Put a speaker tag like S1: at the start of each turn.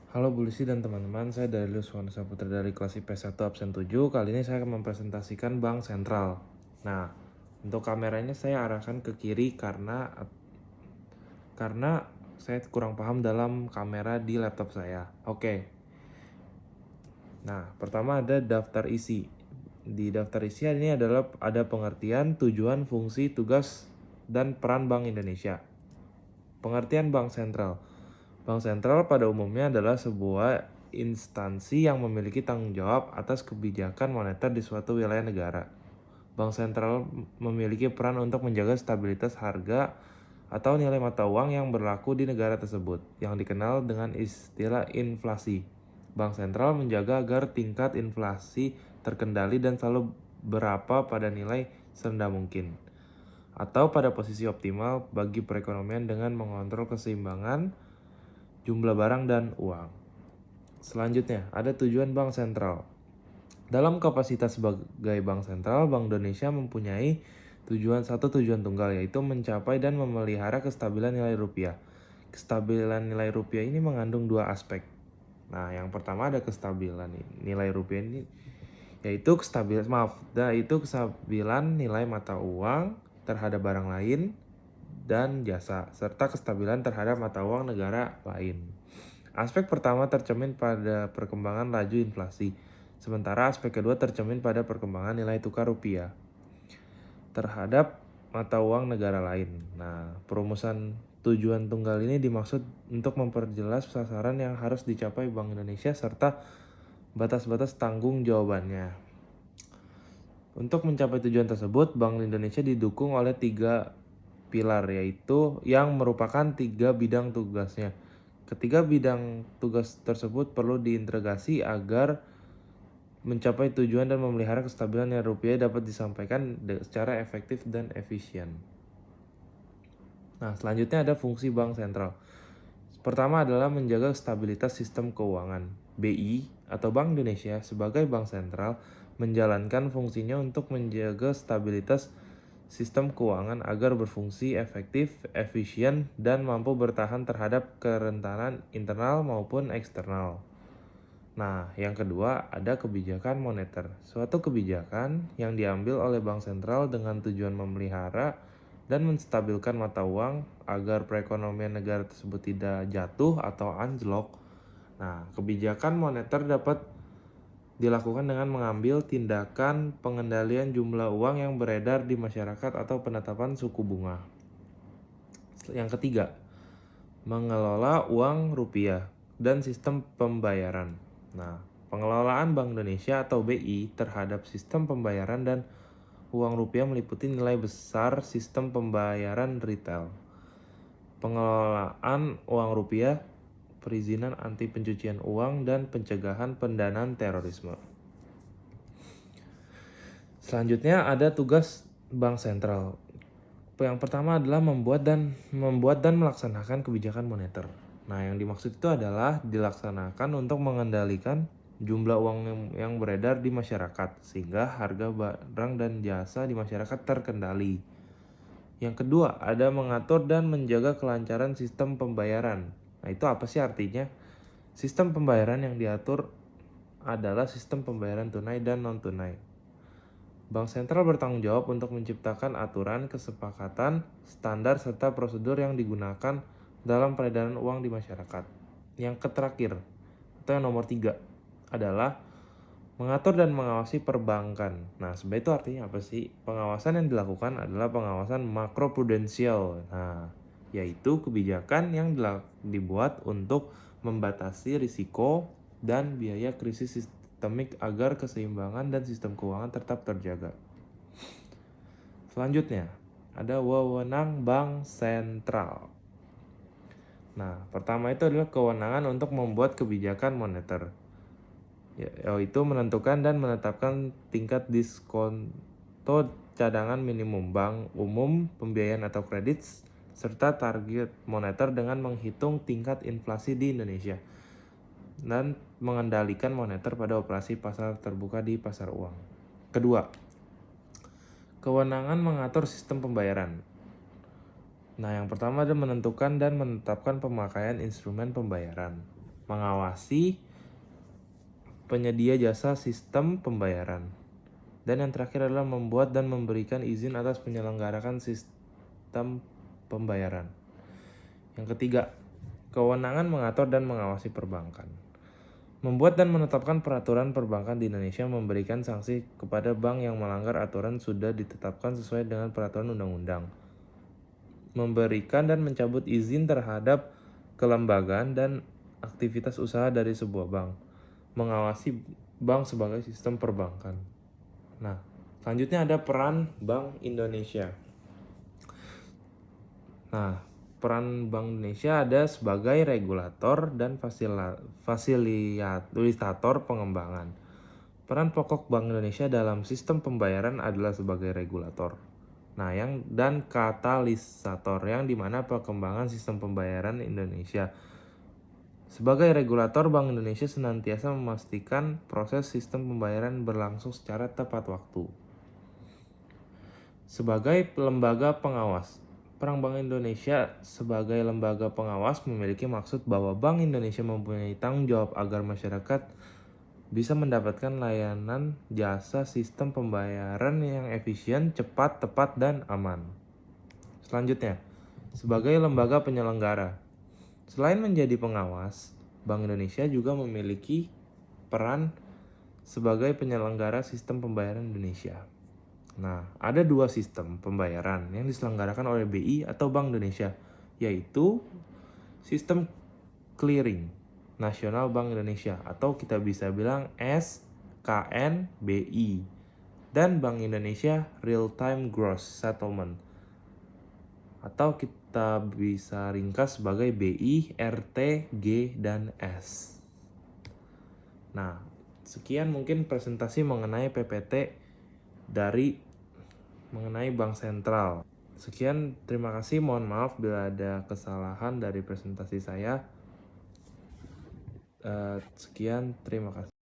S1: Halo Bu Lisi dan teman-teman, saya dari Luswana Saputra dari kelas IP1 absen 7. Kali ini saya akan mempresentasikan Bank Sentral. Nah, untuk kameranya saya arahkan ke kiri karena saya kurang paham dalam kamera di laptop saya. Oke. Nah, pertama ada daftar isi. Di daftar isi ini ada pengertian, tujuan, fungsi, tugas, dan peran Bank Indonesia. Pengertian Bank Sentral. Bank sentral pada umumnya adalah sebuah instansi yang memiliki tanggung jawab atas kebijakan moneter di suatu wilayah negara. Bank sentral memiliki peran untuk menjaga stabilitas harga atau nilai mata uang yang berlaku di negara tersebut, yang dikenal dengan istilah inflasi. Bank sentral menjaga agar tingkat inflasi terkendali dan selalu berapa pada nilai serendah mungkin, atau pada posisi optimal bagi perekonomian dengan mengontrol keseimbangan jumlah barang dan uang. Selanjutnya, ada tujuan bank sentral. Dalam kapasitas sebagai bank sentral, Bank Indonesia mempunyai satu tujuan tunggal, yaitu mencapai dan memelihara kestabilan nilai rupiah. Kestabilan nilai rupiah ini mengandung dua aspek. Nah, yang pertama ada kestabilan nilai rupiah ini, yaitu kestabilan nilai mata uang terhadap barang lain dan jasa, serta kestabilan terhadap mata uang negara lain. Aspek pertama tercermin pada perkembangan laju inflasi, sementara aspek kedua tercermin pada perkembangan nilai tukar rupiah terhadap mata uang negara lain. Nah, perumusan tujuan tunggal ini dimaksud untuk memperjelas sasaran yang harus dicapai Bank Indonesia serta batas-batas tanggung jawabannya. Untuk mencapai tujuan tersebut, Bank Indonesia didukung oleh 3 pilar, yaitu yang merupakan 3 bidang tugasnya. Ketiga bidang tugas tersebut perlu diintegrasi agar mencapai tujuan dan memelihara kestabilan nilai rupiah dapat disampaikan secara efektif dan efisien. Nah, selanjutnya ada fungsi bank sentral. Pertama adalah menjaga stabilitas sistem keuangan. BI atau Bank Indonesia sebagai bank sentral menjalankan fungsinya untuk menjaga stabilitas sistem keuangan agar berfungsi efektif, efisien, dan mampu bertahan terhadap kerentanan internal maupun eksternal. Nah, yang kedua ada kebijakan moneter. Suatu kebijakan yang diambil oleh bank sentral dengan tujuan memelihara dan menstabilkan mata uang agar perekonomian negara tersebut tidak jatuh atau anjlok. Nah, kebijakan moneter dapat dilakukan dengan mengambil tindakan pengendalian jumlah uang yang beredar di masyarakat atau penetapan suku bunga. Yang ketiga, mengelola uang rupiah dan sistem pembayaran. Nah, pengelolaan Bank Indonesia atau BI terhadap sistem pembayaran dan uang rupiah meliputi nilai besar sistem pembayaran retail, pengelolaan uang rupiah, perizinan anti pencucian uang, dan pencegahan pendanaan terorisme. Selanjutnya ada tugas bank sentral. Yang pertama adalah membuat dan melaksanakan kebijakan moneter. Nah, yang dimaksud itu adalah dilaksanakan untuk mengendalikan jumlah uang yang beredar di masyarakat sehingga harga barang dan jasa di masyarakat terkendali. Yang kedua, ada mengatur dan menjaga kelancaran sistem pembayaran. Nah, itu apa sih artinya? Sistem pembayaran yang diatur adalah sistem pembayaran tunai dan non-tunai. Bank sentral bertanggung jawab untuk menciptakan aturan, kesepakatan, standar, serta prosedur yang digunakan dalam peredaran uang di masyarakat. Yang terakhir, atau yang nomor 3, adalah mengatur dan mengawasi perbankan. Nah, sebenarnya itu artinya apa sih? Pengawasan yang dilakukan adalah pengawasan makroprudensial. Nah, yaitu kebijakan yang dibuat untuk membatasi risiko dan biaya krisis sistemik agar keseimbangan dan sistem keuangan tetap terjaga. Selanjutnya, ada wewenang bank sentral. Nah, pertama itu adalah kewenangan untuk membuat kebijakan moneter, yaitu menentukan dan menetapkan tingkat diskonto cadangan minimum bank umum, pembiayaan atau kredit, serta target moneter dengan menghitung tingkat inflasi di Indonesia, dan mengendalikan moneter pada operasi pasar terbuka di pasar uang. Kedua, kewenangan mengatur sistem pembayaran. Nah, yang pertama adalah menentukan dan menetapkan pemakaian instrumen pembayaran. mengawasi penyedia jasa sistem pembayaran. Dan yang terakhir adalah membuat dan memberikan izin atas penyelenggarakan sistem pembayaran. Yang ketiga, kewenangan mengatur dan mengawasi perbankan. Membuat dan menetapkan peraturan perbankan di Indonesia, memberikan sanksi kepada bank yang melanggar aturan sudah ditetapkan sesuai dengan peraturan undang-undang. Memberikan dan mencabut izin terhadap kelembagaan dan aktivitas usaha dari sebuah bank. Mengawasi bank sebagai sistem perbankan. Nah, selanjutnya ada peran Bank Indonesia. Nah, peran Bank Indonesia ada sebagai regulator dan fasilitator pengembangan. Peran pokok Bank Indonesia dalam sistem pembayaran adalah sebagai regulator. Nah, dan katalisator, yang dimana perkembangan sistem pembayaran Indonesia. Sebagai regulator, Bank Indonesia senantiasa memastikan proses sistem pembayaran berlangsung secara tepat waktu. Sebagai lembaga pengawas, peran Bank Indonesia sebagai lembaga pengawas memiliki maksud bahwa Bank Indonesia mempunyai tanggung jawab agar masyarakat bisa mendapatkan layanan jasa sistem pembayaran yang efisien, cepat, tepat, dan aman. Selanjutnya, sebagai lembaga penyelenggara. Selain menjadi pengawas, Bank Indonesia juga memiliki peran sebagai penyelenggara sistem pembayaran Indonesia. Nah, ada dua sistem pembayaran yang diselenggarakan oleh BI atau Bank Indonesia, yaitu sistem clearing Nasional Bank Indonesia atau kita bisa bilang SKNBI, dan Bank Indonesia Real Time Gross Settlement atau kita bisa ringkas sebagai BI, RT, G, dan S. Nah, sekian mungkin presentasi mengenai PPT mengenai Bank Sentral. Sekian, terima kasih. Mohon maaf bila ada kesalahan dari presentasi saya. Sekian, terima kasih.